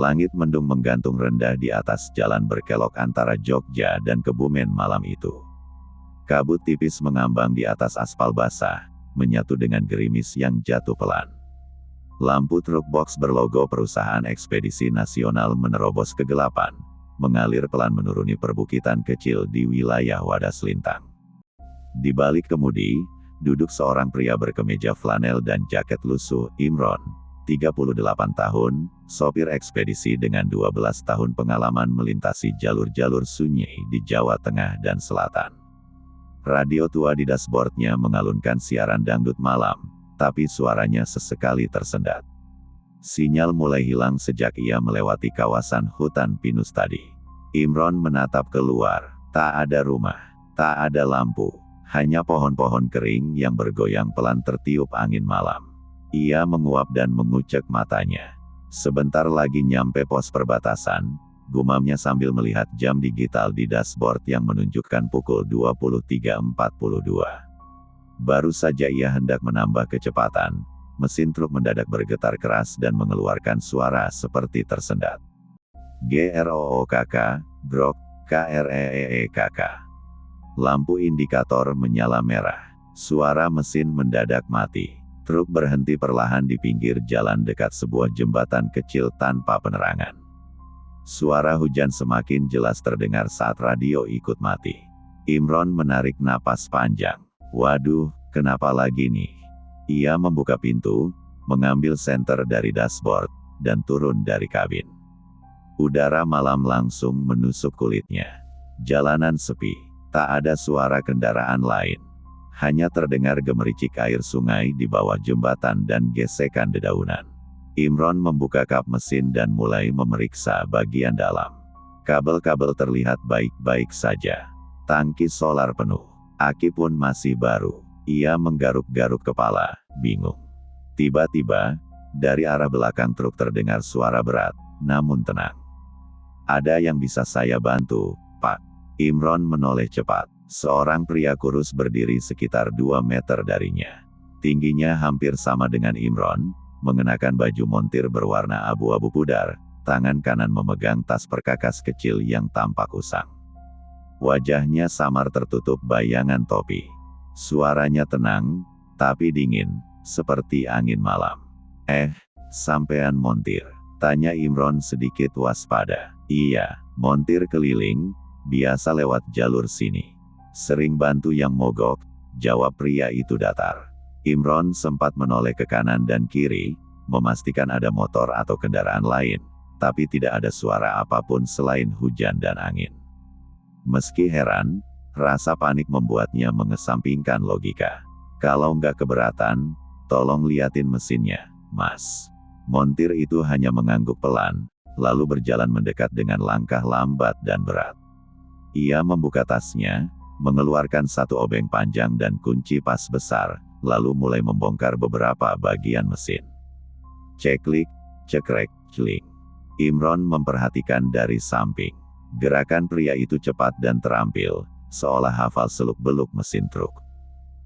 Langit mendung menggantung rendah di atas jalan berkelok antara Jogja dan Kebumen malam itu. Kabut tipis mengambang di atas aspal basah, menyatu dengan gerimis yang jatuh pelan. Lampu truk box berlogo Perusahaan Ekspedisi Nasional menerobos kegelapan, mengalir pelan menuruni perbukitan kecil di wilayah Wadas Lintang. Di balik kemudi, duduk seorang pria berkemeja flanel dan jaket lusuh, Imron, 38 tahun, sopir ekspedisi dengan 12 tahun pengalaman melintasi jalur-jalur sunyi di Jawa Tengah dan Selatan. Radio tua di dashboardnya mengalunkan siaran dangdut malam, tapi suaranya sesekali tersendat. Sinyal mulai hilang sejak ia melewati kawasan hutan pinus tadi. Imron menatap keluar, tak ada rumah, tak ada lampu, hanya pohon-pohon kering yang bergoyang pelan tertiup angin malam. Ia menguap dan mengucek matanya. Sebentar lagi nyampe pos perbatasan, gumamnya sambil melihat jam digital di dashboard yang menunjukkan pukul 23.42. Baru saja ia hendak menambah kecepatan, mesin truk mendadak bergetar keras dan mengeluarkan suara seperti tersendat. GROOKK, grok, KREEKK. Lampu indikator menyala merah. Suara mesin mendadak mati. Truk berhenti perlahan di pinggir jalan dekat sebuah jembatan kecil tanpa penerangan. Suara hujan semakin jelas terdengar saat radio ikut mati. Imron menarik napas panjang. Waduh, kenapa lagi nih? Ia membuka pintu, mengambil senter dari dashboard, dan turun dari kabin. Udara malam langsung menusuk kulitnya. Jalanan sepi, tak ada suara kendaraan lain. Hanya terdengar gemericik air sungai di bawah jembatan dan gesekan dedaunan. Imron membuka kap mesin dan mulai memeriksa bagian dalam. Kabel-kabel terlihat baik-baik saja. Tangki solar penuh. Aki pun masih baru. Ia menggaruk-garuk kepala, bingung. Tiba-tiba, dari arah belakang truk terdengar suara berat, namun tenang. Ada yang bisa saya bantu, Pak? Imron menoleh cepat. Seorang pria kurus berdiri sekitar 2 meter darinya. Tingginya hampir sama dengan Imron, mengenakan baju montir berwarna abu-abu pudar, tangan kanan memegang tas perkakas kecil yang tampak usang. Wajahnya samar tertutup bayangan topi. Suaranya tenang, tapi dingin, seperti angin malam. Sampean montir? Tanya Imron sedikit waspada. Iya, montir keliling, biasa lewat jalur sini. Sering bantu yang mogok, jawab pria itu datar. Imron sempat menoleh ke kanan dan kiri, memastikan ada motor atau kendaraan lain, tapi tidak ada suara apapun selain hujan dan angin. Meski heran, rasa panik membuatnya mengesampingkan logika. Kalau nggak keberatan, tolong liatin mesinnya, Mas. Montir itu hanya mengangguk pelan, lalu berjalan mendekat dengan langkah lambat dan berat. Ia membuka tasnya, mengeluarkan satu obeng panjang dan kunci pas besar, lalu mulai membongkar beberapa bagian mesin. Ceklik, cekrek, cling. Imron memperhatikan dari samping. Gerakan pria itu cepat dan terampil, seolah hafal seluk-beluk mesin truk.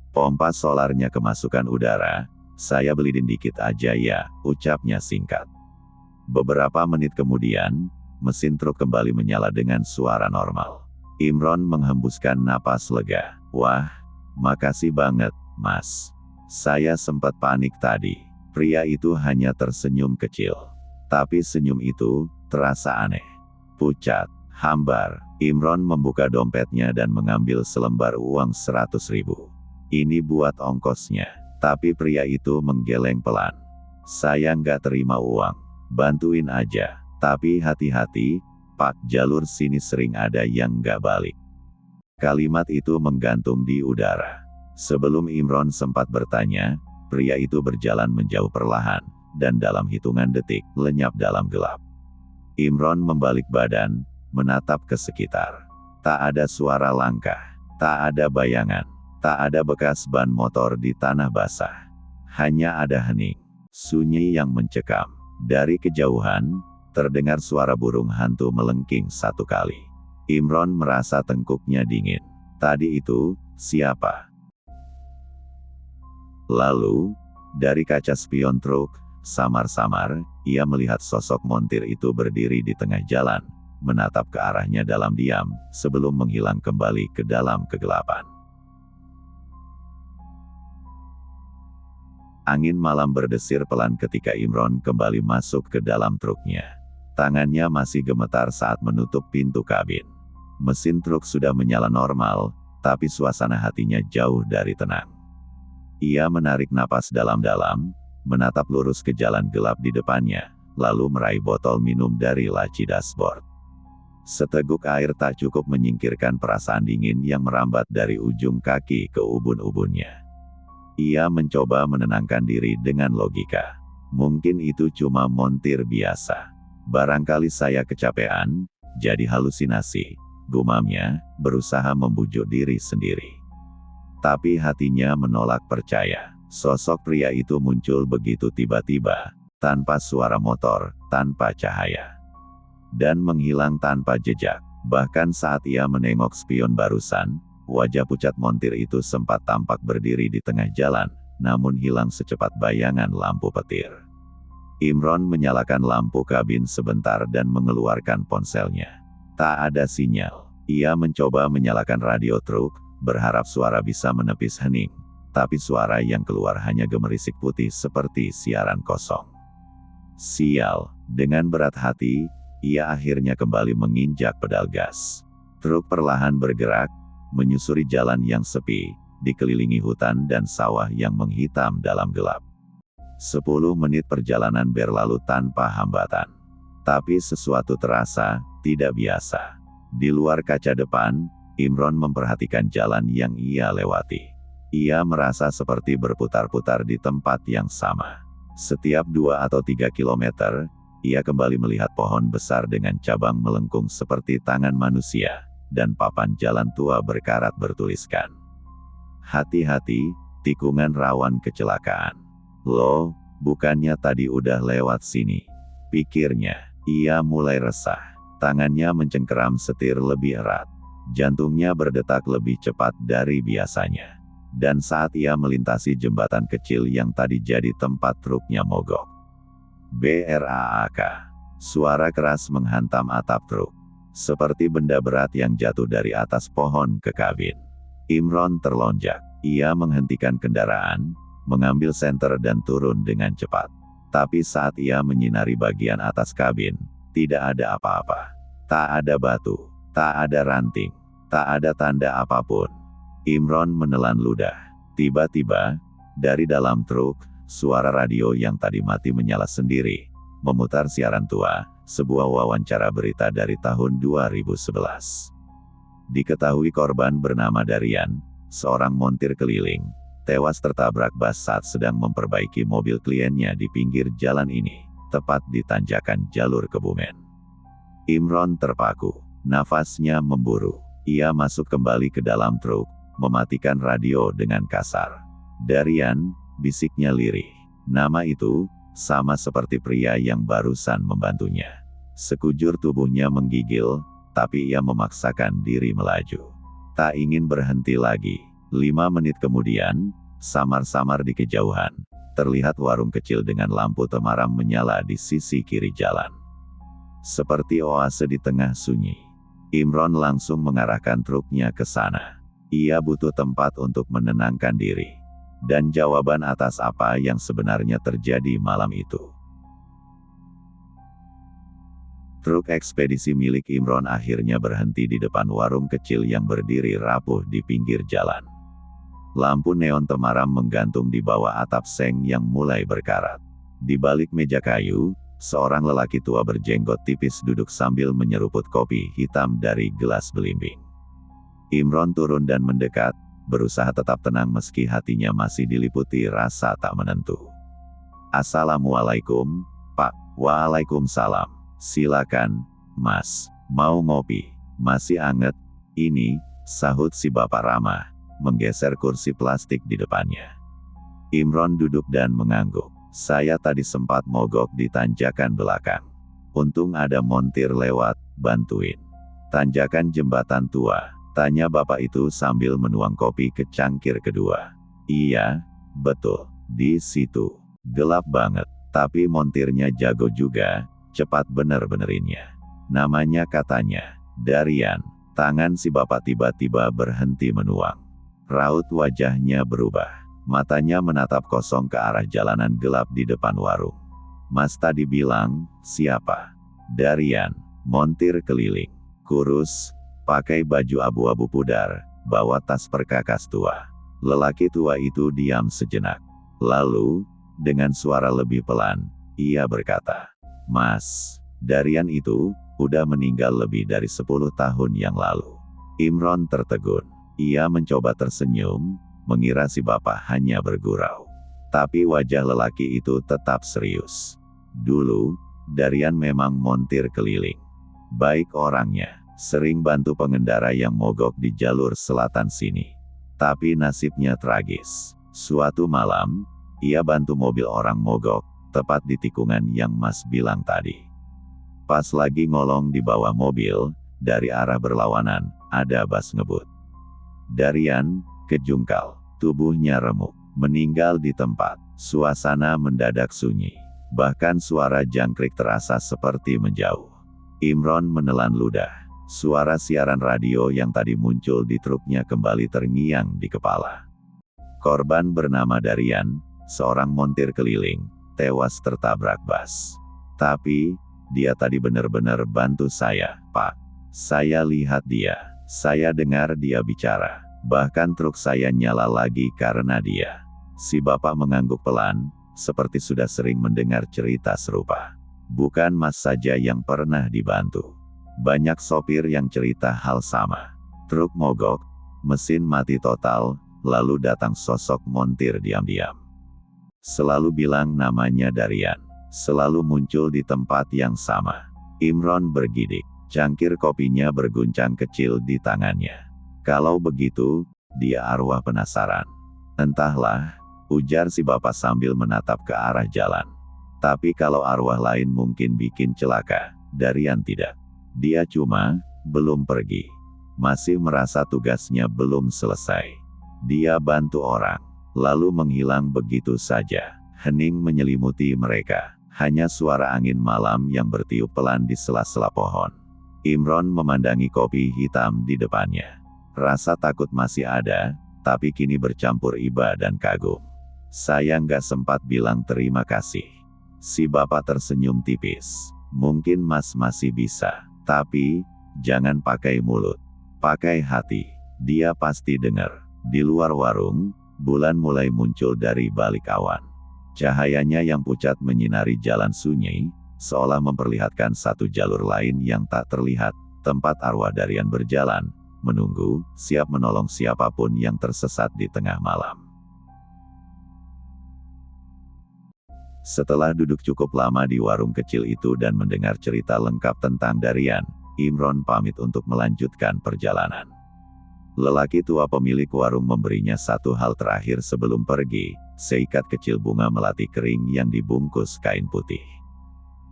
Pompa solarnya kemasukan udara, saya belidin dikit aja ya, ucapnya singkat. Beberapa menit kemudian, mesin truk kembali menyala dengan suara normal. Imron menghembuskan napas lega. Wah, makasih banget, Mas. Saya sempat panik tadi. Pria itu hanya tersenyum kecil. Tapi senyum itu terasa aneh. Pucat, hambar. Imron membuka dompetnya dan mengambil selembar uang 100.000. Ini buat ongkosnya. Tapi pria itu menggeleng pelan. Saya nggak terima uang. Bantuin aja. Tapi hati-hati, Pak, jalur sini sering ada yang nggak balik. Kalimat itu menggantung di udara. Sebelum Imron sempat bertanya, pria itu berjalan menjauh perlahan, dan dalam hitungan detik, lenyap dalam gelap. Imron membalik badan, menatap ke sekitar. Tak ada suara langkah, tak ada bayangan, tak ada bekas ban motor di tanah basah. Hanya ada hening, sunyi yang mencekam. Dari kejauhan, terdengar suara burung hantu melengking satu kali. Imron merasa tengkuknya dingin. Tadi itu, siapa? Lalu, dari kaca spion truk, Samar-samar, ia melihat sosok montir itu berdiri di tengah jalan, menatap ke arahnya dalam diam, sebelum menghilang kembali ke dalam kegelapan. Angin malam berdesir pelan ketika Imron kembali masuk ke dalam truknya. Tangannya masih gemetar saat menutup pintu kabin. Mesin truk sudah menyala normal, tapi suasana hatinya jauh dari tenang. Ia menarik napas dalam-dalam, menatap lurus ke jalan gelap di depannya, lalu meraih botol minum dari laci dashboard. Seteguk air tak cukup menyingkirkan perasaan dingin yang merambat dari ujung kaki ke ubun-ubunnya. Ia mencoba menenangkan diri dengan logika. Mungkin itu cuma montir biasa. Barangkali saya kecapean, jadi halusinasi, gumamnya, berusaha membujuk diri sendiri. Tapi hatinya menolak percaya. Sosok pria itu muncul begitu tiba-tiba, tanpa suara motor, tanpa cahaya. Dan menghilang tanpa jejak. Bahkan saat ia menengok spion barusan, wajah pucat montir itu sempat tampak berdiri di tengah jalan, namun hilang secepat bayangan lampu petir. Imron menyalakan lampu kabin sebentar dan mengeluarkan ponselnya. Tak ada sinyal. Ia mencoba menyalakan radio truk, berharap suara bisa menepis hening. Tapi suara yang keluar hanya gemerisik putih seperti siaran kosong. Sial, dengan berat hati, ia akhirnya kembali menginjak pedal gas. Truk perlahan bergerak, menyusuri jalan yang sepi, dikelilingi hutan dan sawah yang menghitam dalam gelap. 10 menit perjalanan berlalu tanpa hambatan. Tapi sesuatu terasa tidak biasa. Di luar kaca depan, Imron memperhatikan jalan yang ia lewati. Ia merasa seperti berputar-putar di tempat yang sama. Setiap 2 atau 3 kilometer, ia kembali melihat pohon besar dengan cabang melengkung seperti tangan manusia, dan papan jalan tua berkarat bertuliskan, "Hati-hati, tikungan rawan kecelakaan." Loh, bukannya tadi udah lewat sini? Pikirnya. Ia mulai resah. Tangannya mencengkeram setir lebih erat. Jantungnya berdetak lebih cepat dari biasanya. Dan saat ia melintasi jembatan kecil yang tadi jadi tempat truknya mogok. Brak. Suara keras menghantam atap truk. Seperti benda berat yang jatuh dari atas pohon ke kabin. Imron terlonjak. Ia menghentikan kendaraan, mengambil senter dan turun dengan cepat. Tapi saat ia menyinari bagian atas kabin, tidak ada apa-apa. Tak ada batu, tak ada ranting, tak ada tanda apapun. Imron menelan ludah. Tiba-tiba, dari dalam truk, suara radio yang tadi mati menyala sendiri, memutar siaran tua, sebuah wawancara berita dari tahun 2011. Diketahui korban bernama Darian, seorang montir keliling, tewas tertabrak bus saat sedang memperbaiki mobil kliennya di pinggir jalan ini, tepat di tanjakan jalur Kebumen. Imron terpaku, nafasnya memburu. Ia masuk kembali ke dalam truk, mematikan radio dengan kasar. "Darian," bisiknya lirih. Nama itu sama seperti pria yang barusan membantunya. Sekujur tubuhnya menggigil, tapi ia memaksakan diri melaju. Tak ingin berhenti lagi. 5 menit kemudian, samar-samar di kejauhan, terlihat warung kecil dengan lampu temaram menyala di sisi kiri jalan. Seperti oase di tengah sunyi. Imron langsung mengarahkan truknya ke sana. Ia butuh tempat untuk menenangkan diri. Dan jawaban atas apa yang sebenarnya terjadi malam itu. Truk ekspedisi milik Imron akhirnya berhenti di depan warung kecil yang berdiri rapuh di pinggir jalan. Lampu neon temaram menggantung di bawah atap seng yang mulai berkarat. Di balik meja kayu, seorang lelaki tua berjenggot tipis duduk sambil menyeruput kopi hitam dari gelas belimbing. Imron turun dan mendekat, berusaha tetap tenang meski hatinya masih diliputi rasa tak menentu. "Assalamualaikum, Pak." "Waalaikumsalam. Silakan, Mas. Mau ngopi? Masih anget ini," sahut si bapak ramah, menggeser kursi plastik di depannya. Imron duduk dan mengangguk. "Saya tadi sempat mogok di tanjakan belakang. Untung ada montir lewat, bantuin." "Tanjakan jembatan tua?" tanya bapak itu sambil menuang kopi ke cangkir kedua. "Iya, betul. Di situ. Gelap banget. Tapi montirnya jago juga, cepat bener-benerinnya. Namanya katanya, Darian. Tangan si bapak tiba-tiba berhenti menuang. Raut wajahnya berubah. Matanya menatap kosong ke arah jalanan gelap di depan warung. Mas tadi bilang, siapa? Darian, montir keliling. Kurus, pakai baju abu-abu pudar, bawa tas perkakas tua. Lelaki tua itu diam sejenak. Lalu, dengan suara lebih pelan, ia berkata, Mas, Darian itu udah meninggal lebih dari 10 tahun yang lalu. Imron tertegun. Ia mencoba tersenyum, mengira si bapak hanya bergurau. Tapi wajah lelaki itu tetap serius. Dulu, Darian memang montir keliling. Baik orangnya, sering bantu pengendara yang mogok di jalur selatan sini. Tapi nasibnya tragis. Suatu malam, ia bantu mobil orang mogok, tepat di tikungan yang Mas bilang tadi. Pas lagi ngolong di bawah mobil, dari arah berlawanan, ada bas ngebut. Darian kejungkal, tubuhnya remuk, meninggal di tempat. Suasana mendadak sunyi. Bahkan suara jangkrik terasa seperti menjauh. Imron menelan ludah. Suara siaran radio yang tadi muncul di truknya kembali terngiang di kepala. Korban bernama Darian, seorang montir keliling, tewas tertabrak bas. Tapi, dia tadi benar-benar bantu saya, Pak. Saya lihat dia. Saya dengar dia bicara. Bahkan truk saya nyala lagi karena dia. Si bapak mengangguk pelan, seperti sudah sering mendengar cerita serupa. Bukan Mas saja yang pernah dibantu. Banyak sopir yang cerita hal sama. Truk mogok, mesin mati total, lalu datang sosok montir diam-diam. Selalu bilang namanya Darian. Selalu muncul di tempat yang sama. Imron bergidik. Cangkir kopinya berguncang kecil di tangannya. Kalau begitu, dia arwah penasaran. Entahlah, ujar si bapak sambil menatap ke arah jalan. Tapi kalau arwah lain mungkin bikin celaka, Darian tidak. Dia cuma belum pergi. Masih merasa tugasnya belum selesai. Dia bantu orang, lalu menghilang begitu saja. Hening menyelimuti mereka. Hanya suara angin malam yang bertiup pelan di sela-sela pohon. Imron memandangi kopi hitam di depannya. Rasa takut masih ada, tapi kini bercampur iba dan kagum. Saya nggak sempat bilang terima kasih. Si bapak tersenyum tipis. Mungkin Mas masih bisa, tapi jangan pakai mulut, pakai hati. Dia pasti dengar. Di luar warung, bulan mulai muncul dari balik awan. Cahayanya yang pucat menyinari jalan sunyi, seolah memperlihatkan satu jalur lain yang tak terlihat, tempat arwah Darian berjalan, menunggu, siap menolong siapapun yang tersesat di tengah malam. Setelah duduk cukup lama di warung kecil itu dan mendengar cerita lengkap tentang Darian, Imron pamit untuk melanjutkan perjalanan. Lelaki tua pemilik warung memberinya satu hal terakhir sebelum pergi, seikat kecil bunga melati kering yang dibungkus kain putih.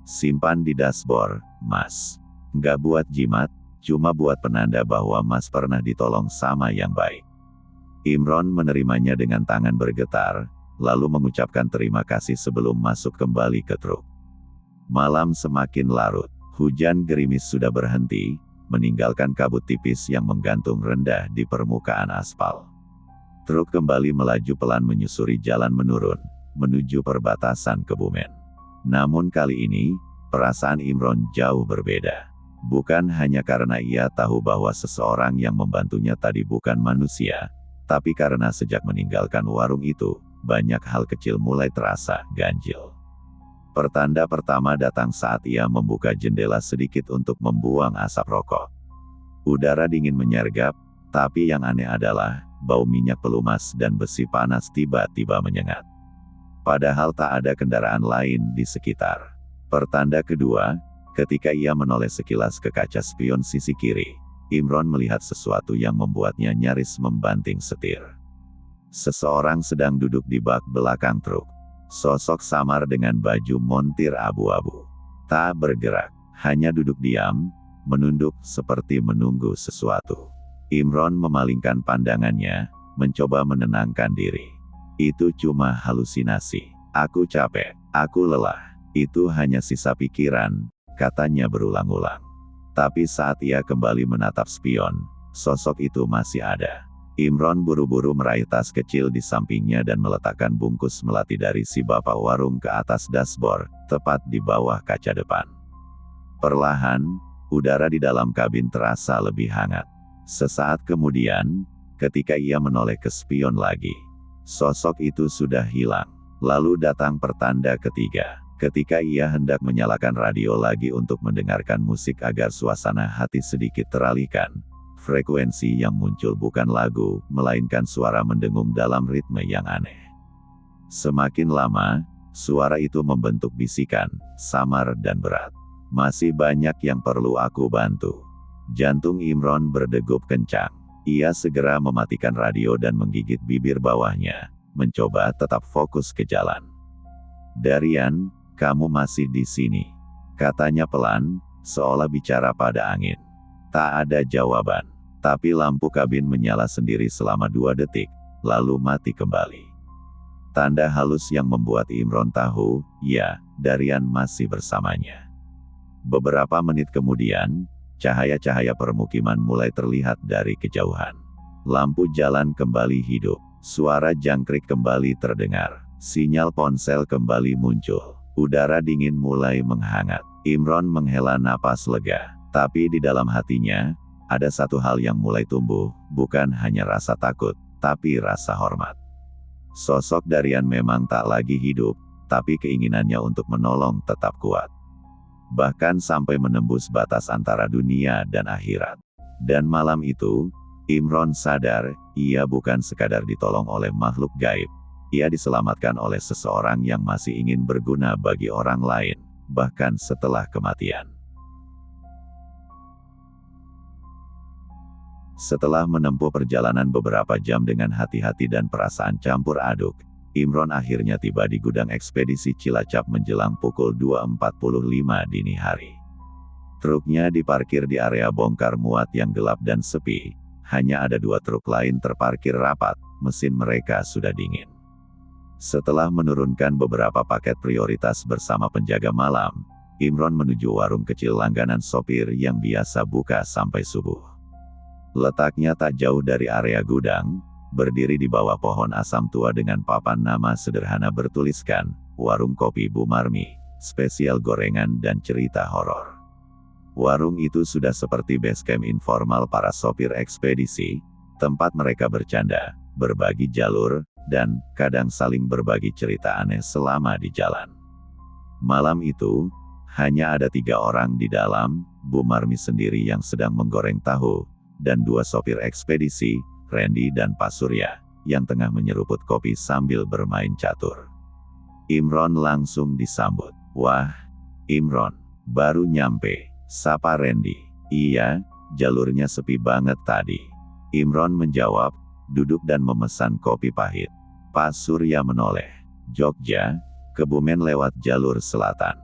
Simpan di dashboard, Mas. Nggak buat jimat, cuma buat penanda bahwa Mas pernah ditolong sama yang baik. Imron menerimanya dengan tangan bergetar, lalu mengucapkan terima kasih sebelum masuk kembali ke truk. Malam semakin larut, hujan gerimis sudah berhenti, meninggalkan kabut tipis yang menggantung rendah di permukaan aspal. Truk kembali melaju pelan menyusuri jalan menurun, menuju perbatasan Kebumen. Namun kali ini, perasaan Imron jauh berbeda. Bukan hanya karena ia tahu bahwa seseorang yang membantunya tadi bukan manusia, tapi karena sejak meninggalkan warung itu, banyak hal kecil mulai terasa ganjil. Pertanda pertama datang saat ia membuka jendela sedikit untuk membuang asap rokok. Udara dingin menyergap, tapi yang aneh adalah, bau minyak pelumas dan besi panas tiba-tiba menyengat. Padahal tak ada kendaraan lain di sekitar. Pertanda kedua, ketika ia menoleh sekilas ke kaca spion sisi kiri, Imron melihat sesuatu yang membuatnya nyaris membanting setir. Seseorang sedang duduk di bak belakang truk. Sosok samar dengan baju montir abu-abu. Tak bergerak, hanya duduk diam, menunduk seperti menunggu sesuatu. Imron memalingkan pandangannya, mencoba menenangkan diri. Itu cuma halusinasi. Aku capek. Aku lelah. Itu hanya sisa pikiran, katanya berulang-ulang. Tapi saat ia kembali menatap spion, sosok itu masih ada. Imron buru-buru meraih tas kecil di sampingnya dan meletakkan bungkus melati dari si bapak warung ke atas dashboard, tepat di bawah kaca depan. Perlahan, udara di dalam kabin terasa lebih hangat. Sesaat kemudian, ketika ia menoleh ke spion lagi, sosok itu sudah hilang. Lalu datang pertanda ketiga. Ketika ia hendak menyalakan radio lagi untuk mendengarkan musik agar suasana hati sedikit teralihkan, frekuensi yang muncul bukan lagu, melainkan suara mendengung dalam ritme yang aneh. Semakin lama, suara itu membentuk bisikan, samar dan berat. Masih banyak yang perlu aku bantu. Jantung Imron berdegup kencang. Ia segera mematikan radio dan menggigit bibir bawahnya, mencoba tetap fokus ke jalan. Darian, kamu masih di sini, katanya pelan, seolah bicara pada angin. Tak ada jawaban, tapi lampu kabin menyala sendiri selama 2 detik, lalu mati kembali. Tanda halus yang membuat Imron tahu, ya, Darian masih bersamanya. Beberapa menit kemudian, cahaya-cahaya permukiman mulai terlihat dari kejauhan. Lampu jalan kembali hidup, suara jangkrik kembali terdengar, sinyal ponsel kembali muncul. Udara dingin mulai menghangat. Imron menghela napas lega. Tapi di dalam hatinya, ada satu hal yang mulai tumbuh, bukan hanya rasa takut, tapi rasa hormat. Sosok Darian memang tak lagi hidup, tapi keinginannya untuk menolong tetap kuat. Bahkan sampai menembus batas antara dunia dan akhirat. Dan malam itu, Imron sadar, ia bukan sekadar ditolong oleh makhluk gaib. Ia diselamatkan oleh seseorang yang masih ingin berguna bagi orang lain, bahkan setelah kematian. Setelah menempuh perjalanan beberapa jam dengan hati-hati dan perasaan campur aduk, Imron akhirnya tiba di gudang ekspedisi Cilacap menjelang pukul 2.45 dini hari. Truknya diparkir di area bongkar muat yang gelap dan sepi, hanya ada 2 truk lain terparkir rapat, mesin mereka sudah dingin. Setelah menurunkan beberapa paket prioritas bersama penjaga malam, Imron menuju warung kecil langganan sopir yang biasa buka sampai subuh. Letaknya tak jauh dari area gudang, berdiri di bawah pohon asam tua dengan papan nama sederhana bertuliskan, Warung Kopi Bu Marmi, spesial gorengan dan cerita horor. Warung itu sudah seperti base camp informal para sopir ekspedisi, tempat mereka bercanda, berbagi jalur, dan kadang saling berbagi cerita aneh selama di jalan. Malam itu, hanya ada 3 orang di dalam, Bu Marmi sendiri yang sedang menggoreng tahu, dan 2 sopir ekspedisi, Randy dan Pak Surya, yang tengah menyeruput kopi sambil bermain catur. Imron langsung disambut. Wah, Imron, baru nyampe, sapa Randy. Iya, jalurnya sepi banget tadi. Imron menjawab, duduk dan memesan kopi pahit. Pak Surya menoleh. Jogja, Kebumen lewat jalur selatan.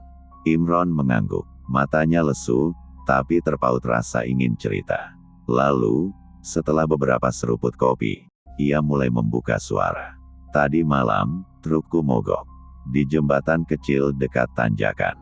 Imron mengangguk, matanya lesu, tapi terpaut rasa ingin cerita. Lalu, setelah beberapa seruput kopi, ia mulai membuka suara. Tadi malam, trukku mogok di jembatan kecil dekat tanjakan.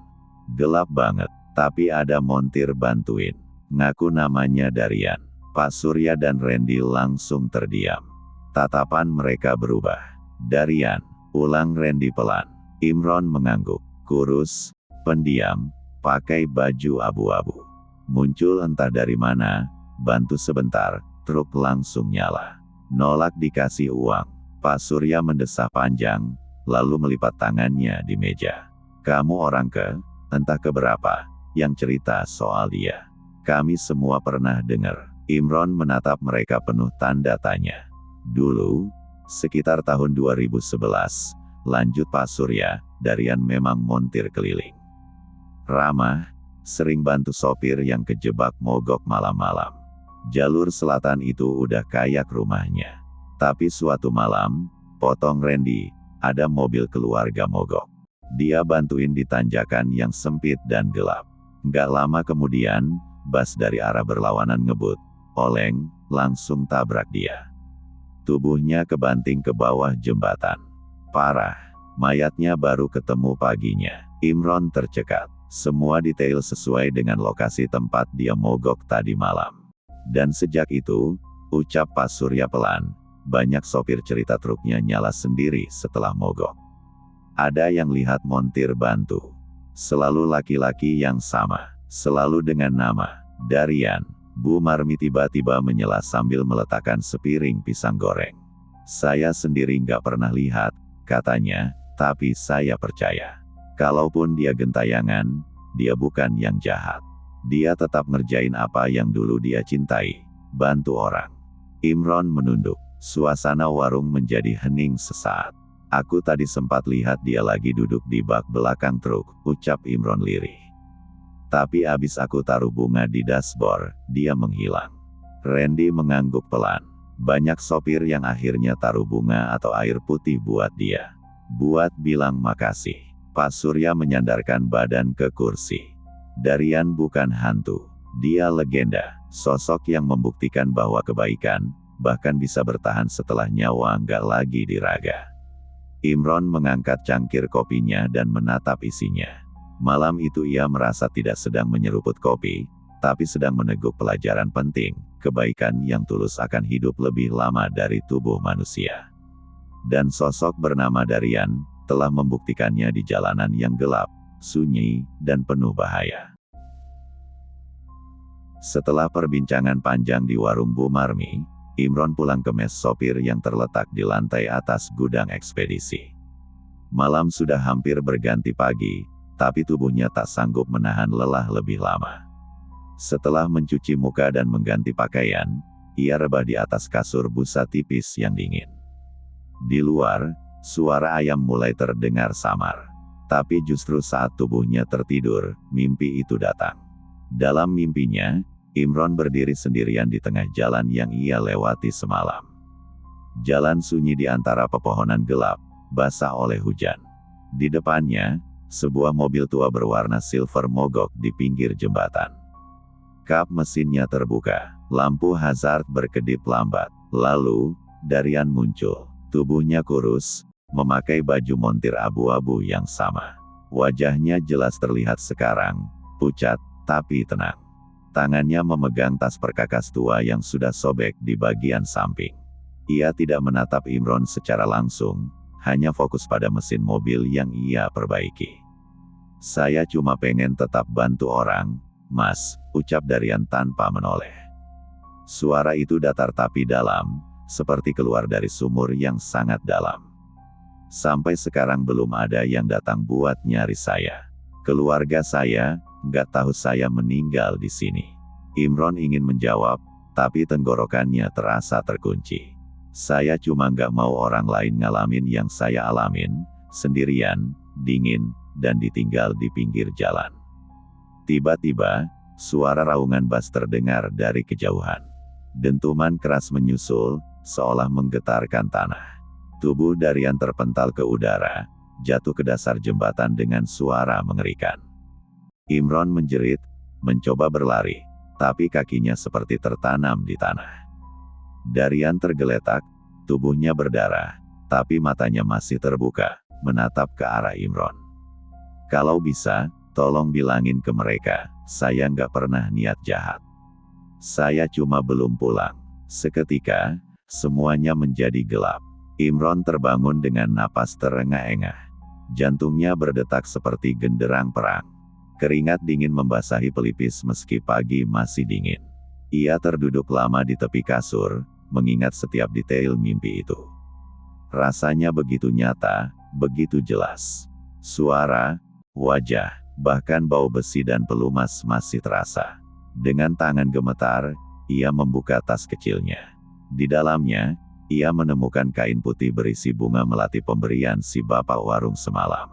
Gelap banget, tapi ada montir bantuin. Ngaku namanya Darian. Pak Surya dan Randy langsung terdiam. Tatapan mereka berubah. Darian, ulang Randy pelan. Imron mengangguk, kurus, pendiam, pakai baju abu-abu. Muncul entah dari mana, bantu sebentar, truk langsung nyala. Nolak dikasih uang. Pak Surya mendesah panjang, lalu melipat tangannya di meja. Kamu orang entah keberapa, yang cerita soal dia. Kami semua pernah dengar. Imron menatap mereka penuh tanda tanya. Dulu, sekitar tahun 2011, lanjut Pak Surya, Darian memang montir keliling. Ramah, sering bantu sopir yang kejebak mogok malam-malam. Jalur selatan itu udah kayak rumahnya. Tapi suatu malam, potong Randy, ada mobil keluarga mogok. Dia bantuin di tanjakan yang sempit dan gelap. Nggak lama kemudian, bus dari arah berlawanan ngebut. Oleng, langsung tabrak dia. Tubuhnya kebanting ke bawah jembatan. Parah. Mayatnya baru ketemu paginya. Imron tercekat. Semua detail sesuai dengan lokasi tempat dia mogok tadi malam. Dan sejak itu, ucap Pak Surya pelan, banyak sopir cerita truknya nyala sendiri setelah mogok. Ada yang lihat montir bantu. Selalu laki-laki yang sama. Selalu dengan nama Darian. Bu Marmi tiba-tiba menyela sambil meletakkan sepiring pisang goreng. Saya sendiri nggak pernah lihat, katanya, tapi saya percaya. Kalaupun dia gentayangan, dia bukan yang jahat. Dia tetap ngerjain apa yang dulu dia cintai, bantu orang. Imron menunduk. Suasana warung menjadi hening sesaat. Aku tadi sempat lihat dia lagi duduk di bak belakang truk, ucap Imron lirih. Tapi abis aku taruh bunga di dashboard, dia menghilang. Randy mengangguk pelan. Banyak sopir yang akhirnya taruh bunga atau air putih buat dia. Buat bilang makasih. Pak Surya menyandarkan badan ke kursi. Darian bukan hantu. Dia legenda. Sosok yang membuktikan bahwa kebaikan, bahkan bisa bertahan setelah nyawa nggak lagi diraga. Imron mengangkat cangkir kopinya dan menatap isinya. Malam itu ia merasa tidak sedang menyeruput kopi, tapi sedang meneguk pelajaran penting, kebaikan yang tulus akan hidup lebih lama dari tubuh manusia. Dan sosok bernama Darian, telah membuktikannya di jalanan yang gelap, sunyi, dan penuh bahaya. Setelah perbincangan panjang di warung Bu Marmi, Imron pulang ke mes sopir yang terletak di lantai atas gudang ekspedisi. Malam sudah hampir berganti pagi, tapi tubuhnya tak sanggup menahan lelah lebih lama. Setelah mencuci muka dan mengganti pakaian, ia rebah di atas kasur busa tipis yang dingin. Di luar, suara ayam mulai terdengar samar. Tapi justru saat tubuhnya tertidur, mimpi itu datang. Dalam mimpinya, Imron berdiri sendirian di tengah jalan yang ia lewati semalam. Jalan sunyi di antara pepohonan gelap, basah oleh hujan. Di depannya, sebuah mobil tua berwarna silver mogok di pinggir jembatan. Kap mesinnya terbuka, lampu hazard berkedip lambat. Lalu, Darian muncul. Tubuhnya kurus, memakai baju montir abu-abu yang sama. Wajahnya jelas terlihat sekarang, pucat, tapi tenang. Tangannya memegang tas perkakas tua yang sudah sobek di bagian samping. Ia tidak menatap Imron secara langsung, hanya fokus pada mesin mobil yang ia perbaiki. Saya cuma pengen tetap bantu orang, Mas, ucap Darian tanpa menoleh. Suara itu datar tapi dalam, seperti keluar dari sumur yang sangat dalam. Sampai sekarang belum ada yang datang buat nyari saya. Keluarga saya, nggak tahu saya meninggal di sini. Imron ingin menjawab, tapi tenggorokannya terasa terkunci. Saya cuma nggak mau orang lain ngalamin yang saya alamin, sendirian, dingin, dan ditinggal di pinggir jalan. Tiba-tiba, suara raungan bas terdengar dari kejauhan. Dentuman keras menyusul, seolah menggetarkan tanah. Tubuh Darian terpental ke udara, jatuh ke dasar jembatan dengan suara mengerikan. Imron menjerit, mencoba berlari, tapi kakinya seperti tertanam di tanah. Darian tergeletak, tubuhnya berdarah, tapi matanya masih terbuka, menatap ke arah Imron. Kalau bisa, tolong bilangin ke mereka, saya nggak pernah niat jahat. Saya cuma belum pulang. Seketika, semuanya menjadi gelap. Imron terbangun dengan napas terengah-engah. Jantungnya berdetak seperti genderang perang. Keringat dingin membasahi pelipis meski pagi masih dingin. Ia terduduk lama di tepi kasur, mengingat setiap detail mimpi itu. Rasanya begitu nyata, begitu jelas. Suara, wajah, bahkan bau besi dan pelumas masih terasa. Dengan tangan gemetar, ia membuka tas kecilnya. Di dalamnya, ia menemukan kain putih berisi bunga melati pemberian si bapak warung semalam.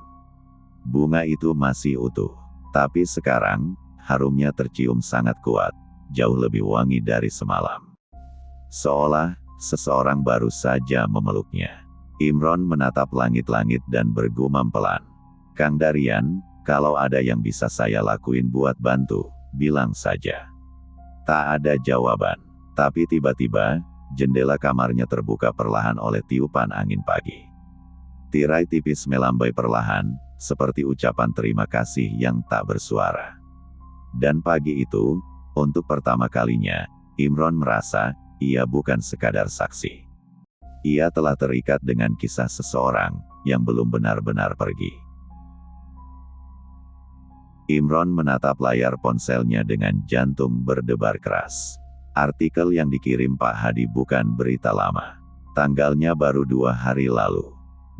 Bunga itu masih utuh, tapi sekarang, harumnya tercium sangat kuat, jauh lebih wangi dari semalam. Seolah, seseorang baru saja memeluknya. Imron menatap langit-langit dan bergumam pelan. Kang Darian, kalau ada yang bisa saya lakuin buat bantu, bilang saja. Tak ada jawaban, tapi tiba-tiba, jendela kamarnya terbuka perlahan oleh tiupan angin pagi. Tirai tipis melambai perlahan, seperti ucapan terima kasih yang tak bersuara. Dan pagi itu, untuk pertama kalinya, Imron merasa, ia bukan sekadar saksi. Ia telah terikat dengan kisah seseorang, yang belum benar-benar pergi. Imron menatap layar ponselnya dengan jantung berdebar keras. Artikel yang dikirim Pak Hadi bukan berita lama. Tanggalnya baru 2 hari lalu.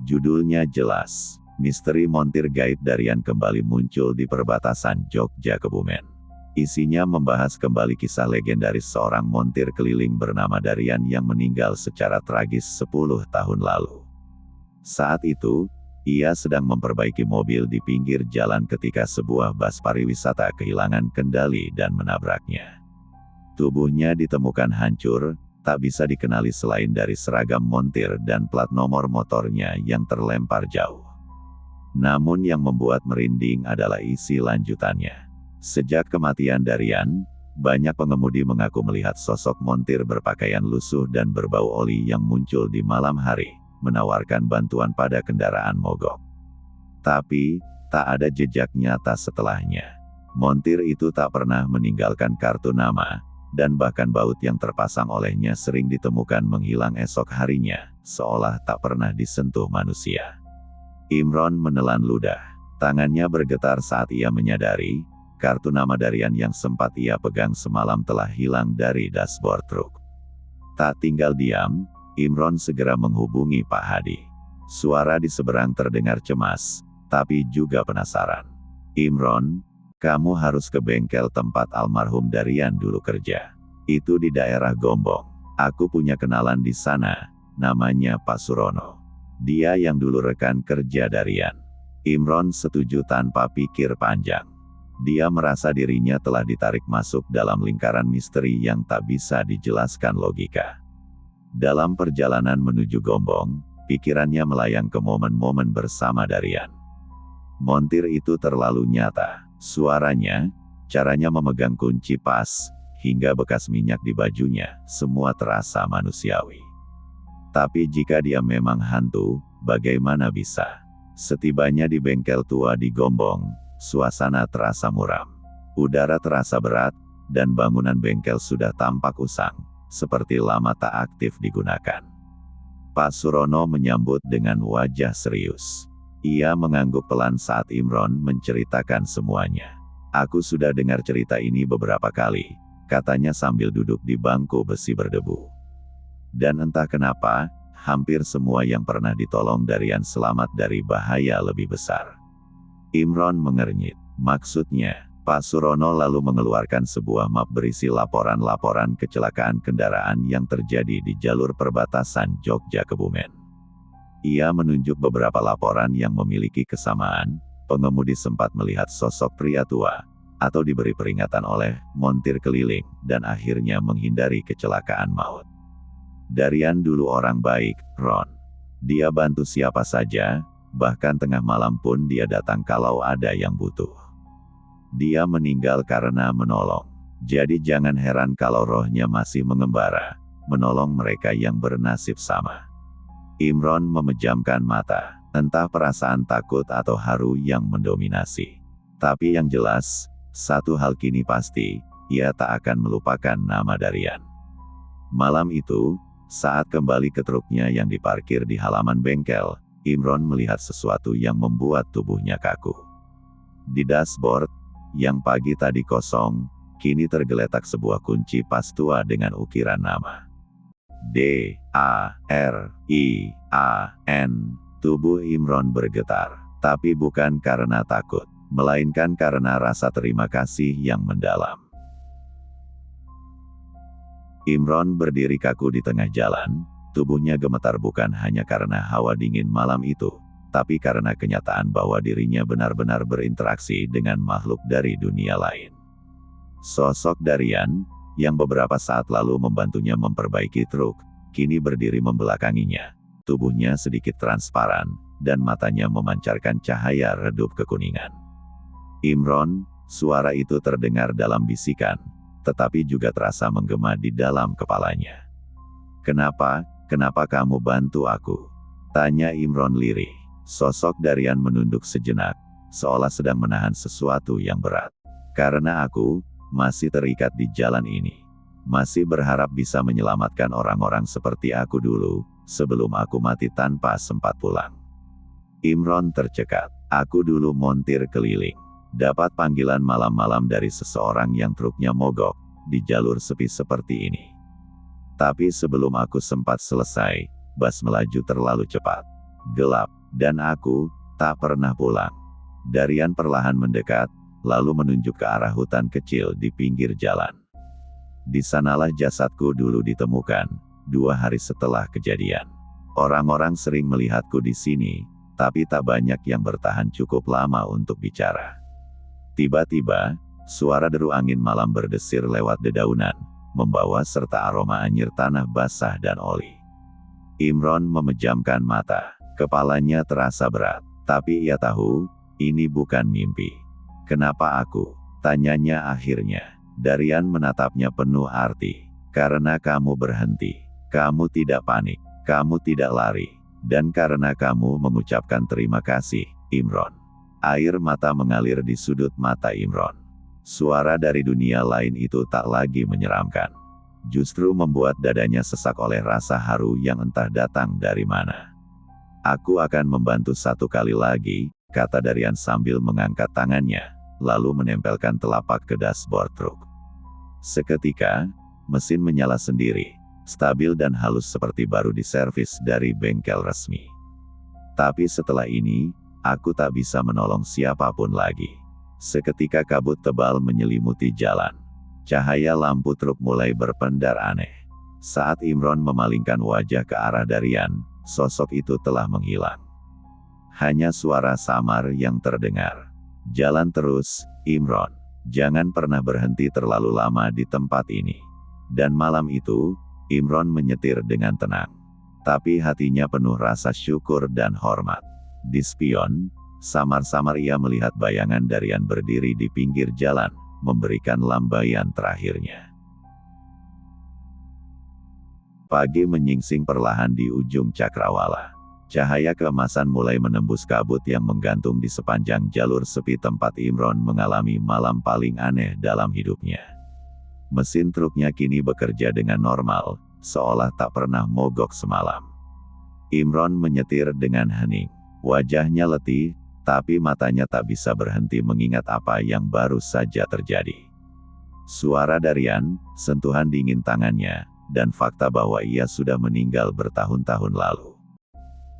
Judulnya jelas, misteri montir gaib Darian kembali muncul di perbatasan Jogja Kebumen. Isinya membahas kembali kisah legendaris seorang montir keliling bernama Darian yang meninggal secara tragis 10 tahun lalu. Saat itu, ia sedang memperbaiki mobil di pinggir jalan ketika sebuah bus pariwisata kehilangan kendali dan menabraknya. Tubuhnya ditemukan hancur, tak bisa dikenali selain dari seragam montir dan plat nomor motornya yang terlempar jauh. Namun yang membuat merinding adalah isi lanjutannya. Sejak kematian Darian, banyak pengemudi mengaku melihat sosok montir berpakaian lusuh dan berbau oli yang muncul di malam hari, menawarkan bantuan pada kendaraan mogok. Tapi, tak ada jejak nyata setelahnya. Montir itu tak pernah meninggalkan kartu nama, dan bahkan baut yang terpasang olehnya sering ditemukan menghilang esok harinya, seolah tak pernah disentuh manusia. Imron menelan ludah. Tangannya bergetar saat ia menyadari, kartu nama Darian yang sempat ia pegang semalam telah hilang dari dashboard truk. Tak tinggal diam, Imron segera menghubungi Pak Hadi. Suara di seberang terdengar cemas, tapi juga penasaran. "Imron, kamu harus ke bengkel tempat almarhum Darian dulu kerja. Itu di daerah Gombong. Aku punya kenalan di sana, namanya Pak Surono. Dia yang dulu rekan kerja Darian." Imron setuju tanpa pikir panjang. Dia merasa dirinya telah ditarik masuk dalam lingkaran misteri yang tak bisa dijelaskan logika. Dalam perjalanan menuju Gombong, pikirannya melayang ke momen-momen bersama Darian. Montir itu terlalu nyata. Suaranya, caranya memegang kunci pas, hingga bekas minyak di bajunya, semua terasa manusiawi. Tapi jika dia memang hantu, bagaimana bisa? Setibanya di bengkel tua di Gombong, suasana terasa muram. Udara terasa berat, dan bangunan bengkel sudah tampak usang, seperti lama tak aktif digunakan. Pak Surono menyambut dengan wajah serius. Ia mengangguk pelan saat Imron menceritakan semuanya. "Aku sudah dengar cerita ini beberapa kali," katanya sambil duduk di bangku besi berdebu. "Dan entah kenapa, hampir semua yang pernah ditolong Darian selamat dari bahaya lebih besar." Imron mengernyit. "Maksudnya?" Pak Surono lalu mengeluarkan sebuah map berisi laporan-laporan kecelakaan kendaraan yang terjadi di jalur perbatasan Jogja Kebumen. Ia menunjuk beberapa laporan yang memiliki kesamaan. Pengemudi sempat melihat sosok pria tua, atau diberi peringatan oleh montir keliling, dan akhirnya menghindari kecelakaan maut. Darian dulu orang baik, Ron. Dia bantu siapa saja, bahkan tengah malam pun dia datang kalau ada yang butuh. Dia meninggal karena menolong. Jadi jangan heran kalau rohnya masih mengembara, menolong mereka yang bernasib sama." Imron memejamkan mata, entah perasaan takut atau haru yang mendominasi. Tapi yang jelas, satu hal kini pasti, ia tak akan melupakan nama Darian. Malam itu, saat kembali ke truknya yang diparkir di halaman bengkel, Imron melihat sesuatu yang membuat tubuhnya kaku. Di dashboard, yang pagi tadi kosong, kini tergeletak sebuah kunci pas tua dengan ukiran nama. D-A-R-I-A-N. Tubuh Imron bergetar, tapi bukan karena takut, melainkan karena rasa terima kasih yang mendalam. Imron berdiri kaku di tengah jalan, tubuhnya gemetar bukan hanya karena hawa dingin malam itu, tapi karena kenyataan bahwa dirinya benar-benar berinteraksi dengan makhluk dari dunia lain. Sosok Darian, yang beberapa saat lalu membantunya memperbaiki truk, kini berdiri membelakanginya. Tubuhnya sedikit transparan, dan matanya memancarkan cahaya redup kekuningan. "Imron," suara itu terdengar dalam bisikan, tetapi juga terasa menggema di dalam kepalanya. Kenapa kamu bantu aku?" tanya Imron lirih. Sosok Darian menunduk sejenak, seolah sedang menahan sesuatu yang berat. Karena aku masih terikat di jalan ini. Masih berharap bisa menyelamatkan orang-orang seperti aku dulu, sebelum aku mati tanpa sempat pulang. Imron tercekat. Aku dulu montir keliling. Dapat panggilan malam-malam dari seseorang yang truknya mogok, di jalur sepi seperti ini. Tapi sebelum aku sempat selesai, bus melaju terlalu cepat. Gelap, dan aku tak pernah pulang. Darian perlahan mendekat, lalu menunjuk ke arah hutan kecil di pinggir jalan. Di sanalah jasadku dulu ditemukan, 2 hari setelah kejadian. Orang-orang sering melihatku di sini, tapi tak banyak yang bertahan cukup lama untuk bicara. Tiba-tiba, suara deru angin malam berdesir lewat dedaunan, membawa serta aroma anyir tanah basah dan oli. Imron memejamkan mata. Kepalanya terasa berat, tapi ia tahu, ini bukan mimpi. Kenapa aku? Tanyanya akhirnya. Darian menatapnya penuh arti. Karena kamu berhenti. Kamu tidak panik. Kamu tidak lari. Dan karena kamu mengucapkan terima kasih, Imron. Air mata mengalir di sudut mata Imron. Suara dari dunia lain itu tak lagi menyeramkan. Justru membuat dadanya sesak oleh rasa haru yang entah datang dari mana. Aku akan membantu 1 kali lagi, kata Darian sambil mengangkat tangannya, lalu menempelkan telapak ke dashboard truk. Seketika, mesin menyala sendiri, stabil dan halus seperti baru diservis dari bengkel resmi. Tapi setelah ini, aku tak bisa menolong siapapun lagi. Seketika kabut tebal menyelimuti jalan. Cahaya lampu truk mulai berpendar aneh. Saat Imron memalingkan wajah ke arah Darian, sosok itu telah menghilang. Hanya suara samar yang terdengar. Jalan terus, Imron. Jangan pernah berhenti terlalu lama di tempat ini. Dan malam itu, Imron menyetir dengan tenang. Tapi hatinya penuh rasa syukur dan hormat. Di spion, samar-samar ia melihat bayangan Darian berdiri di pinggir jalan, memberikan lambaian terakhirnya. Pagi menyingsing perlahan di ujung cakrawala. Cahaya keemasan mulai menembus kabut yang menggantung di sepanjang jalur sepi tempat Imron mengalami malam paling aneh dalam hidupnya. Mesin truknya kini bekerja dengan normal, seolah tak pernah mogok semalam. Imron menyetir dengan hening. Wajahnya letih, tapi matanya tak bisa berhenti mengingat apa yang baru saja terjadi. Suara Darian, sentuhan dingin tangannya, dan fakta bahwa ia sudah meninggal bertahun-tahun lalu.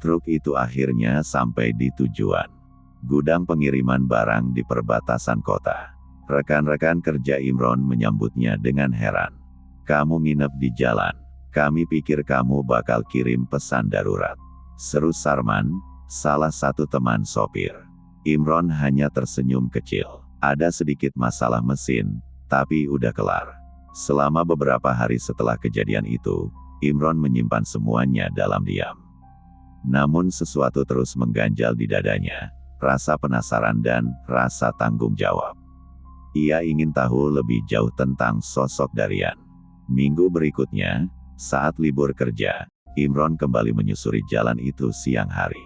Truk itu akhirnya sampai di tujuan. Gudang pengiriman barang di perbatasan kota. Rekan-rekan kerja Imron menyambutnya dengan heran. Kamu nginep di jalan. Kami pikir kamu bakal kirim pesan darurat. Seru Sarman, salah satu teman sopir. Imron hanya tersenyum kecil. Ada sedikit masalah mesin, tapi udah kelar. Selama beberapa hari setelah kejadian itu, Imron menyimpan semuanya dalam diam. Namun sesuatu terus mengganjal di dadanya, rasa penasaran dan rasa tanggung jawab. Ia ingin tahu lebih jauh tentang sosok Darian. Minggu berikutnya, saat libur kerja, Imron kembali menyusuri jalan itu siang hari.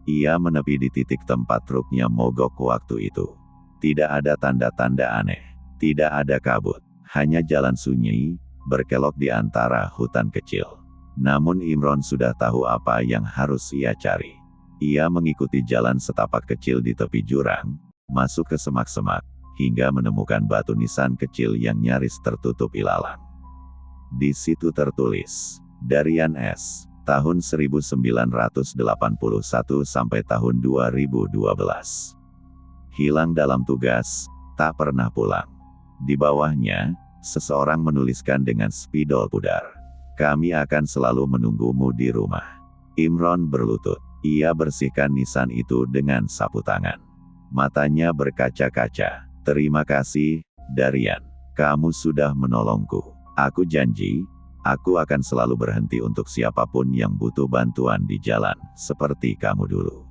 Ia menepi di titik tempat truknya mogok waktu itu. Tidak ada tanda-tanda aneh, tidak ada kabut. Hanya jalan sunyi, berkelok di antara hutan kecil. Namun Imron sudah tahu apa yang harus ia cari. Ia mengikuti jalan setapak kecil di tepi jurang, masuk ke semak-semak, hingga menemukan batu nisan kecil yang nyaris tertutup ilalang. Di situ tertulis, Darian S. tahun 1981 sampai tahun 2012. Hilang dalam tugas, tak pernah pulang. Di bawahnya, seseorang menuliskan dengan spidol pudar. Kami akan selalu menunggumu di rumah. Imron berlutut. Ia bersihkan nisan itu dengan sapu tangan. Matanya berkaca-kaca. Terima kasih, Darian. Kamu sudah menolongku. Aku janji, aku akan selalu berhenti untuk siapapun yang butuh bantuan di jalan, seperti kamu dulu.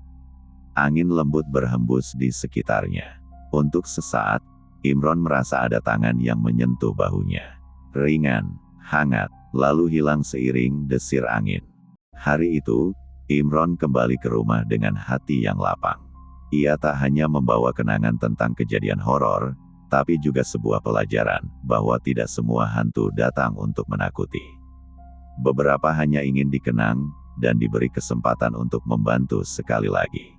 Angin lembut berhembus di sekitarnya. Untuk sesaat, Imron merasa ada tangan yang menyentuh bahunya. Ringan, hangat, lalu hilang seiring desir angin. Hari itu, Imron kembali ke rumah dengan hati yang lapang. Ia tak hanya membawa kenangan tentang kejadian horor, tapi juga sebuah pelajaran bahwa tidak semua hantu datang untuk menakuti. Beberapa hanya ingin dikenang dan diberi kesempatan untuk membantu sekali lagi.